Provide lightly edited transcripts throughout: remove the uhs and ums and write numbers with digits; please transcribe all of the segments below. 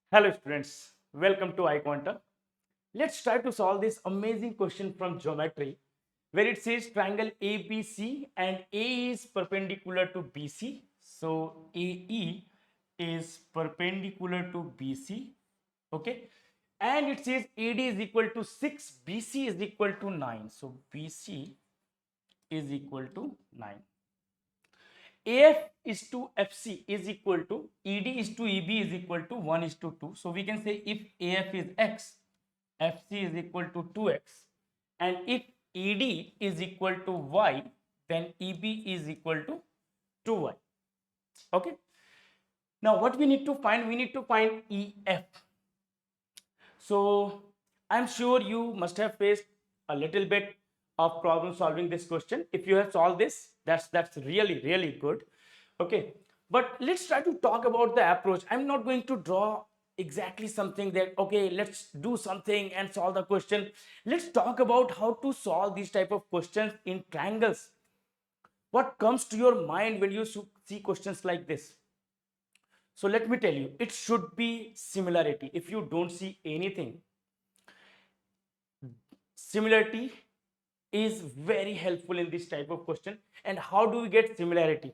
Hello students, welcome to iQUANTA. Let's try to solve this amazing question from geometry where it says triangle ABC and A is perpendicular to BC. So AE is perpendicular to BC, okay? And it says AD is equal to 6, BC is equal to 9. So BC is equal to 9. AF is to FC is equal to ED is to EB is equal to 1 is to 2. So we can say if AF is X, FC is equal to 2X, and if ED is equal to Y, then EB is equal to 2Y. Okay. Now what we need to find? We need to find EF. So I'm sure you must have faced a little bit of problem solving this question. If you have solved this, that's really good. Okay, but let's try to talk about the approach. I'm not going to draw exactly something that okay, let's do something and solve the question. Let's talk about how to solve these type of questions in triangles. What comes to your mind when you see questions like this? So let me tell you, it should be similarity. If you don't see anything, similarity is very helpful in this type of question. And how do we get similarity?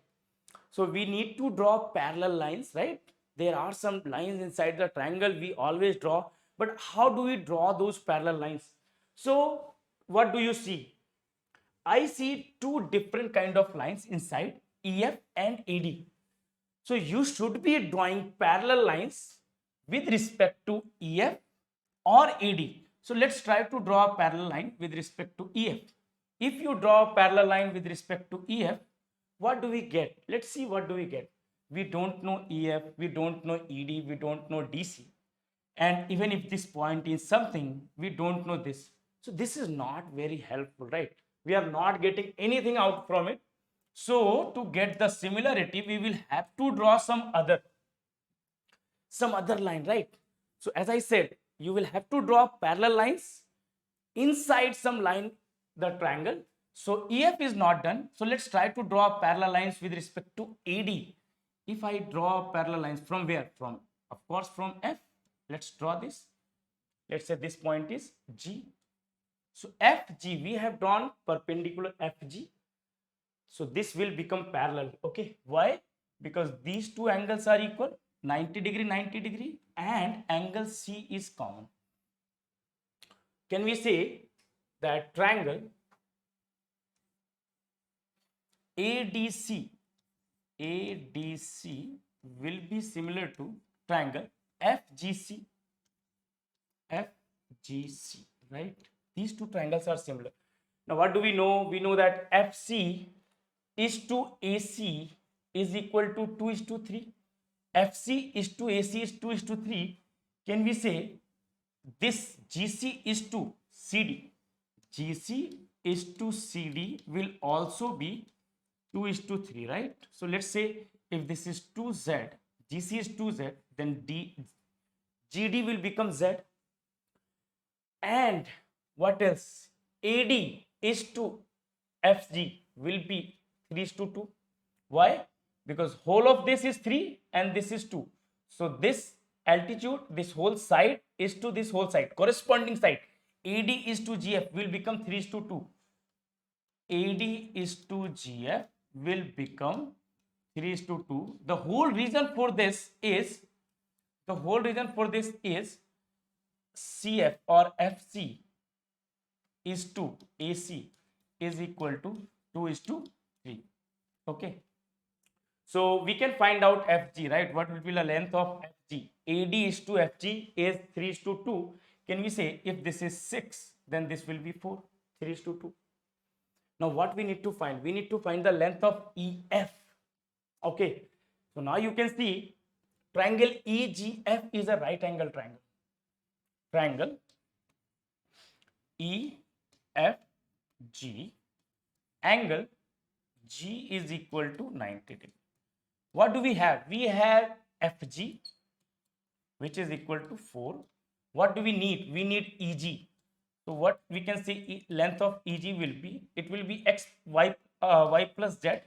So we need to draw parallel lines, right? There are some lines inside the triangle we always draw, but how do we draw those parallel lines? So what do you see? I see two different kind of lines inside EF and AD. So you should be drawing parallel lines with respect to EF or AD. So let's try to draw a parallel line with respect to EF. If you draw a parallel line with respect to EF, what do we get? Let's see what do we get. We don't know EF, we don't know ED, we don't know DC. And even if this point is something, we don't know this. So this is not very helpful, right? We are not getting anything out from it. So to get the similarity, we will have to draw some other line, right? So as I said, you will have to draw parallel lines inside some line, the triangle. So EF is not done. So let's try to draw parallel lines with respect to AD. If I draw parallel lines from where? From, of course, from F. Let's draw this. Let's say this point is G. So FG, we have drawn perpendicular FG. So this will become parallel. Okay. Why? Because these two angles are equal, 90 degree, 90 degree, and angle C is common. Can we say that triangle ADC will be similar to triangle FGC, right? These two triangles are similar. Now what do we know? We know that FC is to AC is equal to 2:3. FC is to AC is 2:3. Can we say this GC is to CD? GC is to CD will also be 2:3, right? So let's say if this is 2Z, GC is 2Z, then GD will become Z. And what else? AD is to FG will be 3:2. Why? Because whole of this is 3 and this is 2. So this altitude, this whole side is to this whole side, corresponding side. AD is to GF will become 3:2. AD is to GF will become 3:2. The whole reason for this is CF or FC is to AC is equal to 2:3. Okay. So we can find out FG, right? What will be the length of FG? AD is to FG is 3:2. Can we say if this is 6, then this will be 4, 3:2. Now what we need to find? We need to find the length of EF. Okay. So now you can see triangle EGF is a right angle triangle. Triangle EFG, angle G is equal to 90 degree. What do we have? We have FG, which is equal to 4. What do we need? We need EG. So what we can say length of EG will be, it will be X, Y plus Z.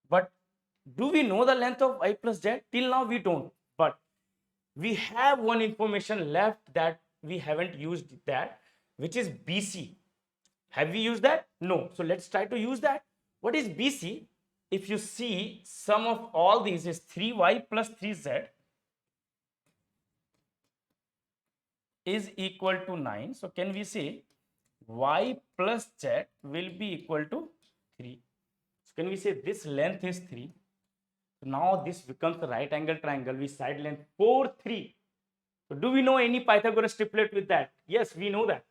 But do we know the length of Y plus Z? Till now we don't. But we have one information left that we haven't used that, which is BC. Have we used that? No. So let's try to use that. What is BC? If you see, sum of all these is 3y plus 3z is equal to 9. So can we say y plus z will be equal to 3? So can we say this length is 3? So now this becomes a right angle triangle with side length 4, 3. So do we know any Pythagoras triplet with that? Yes, we know that.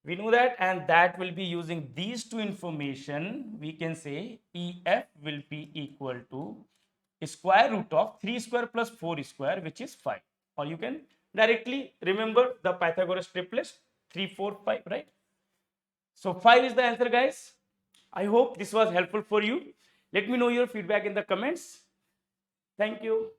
We know that, and that will be using these two information. We can say EF will be equal to square root of 3 square plus 4 square, which is 5. Or you can directly remember the Pythagoras triplet 3, 4, 5, right? So 5 is the answer, guys. I hope this was helpful for you. Let me know your feedback in the comments. Thank you.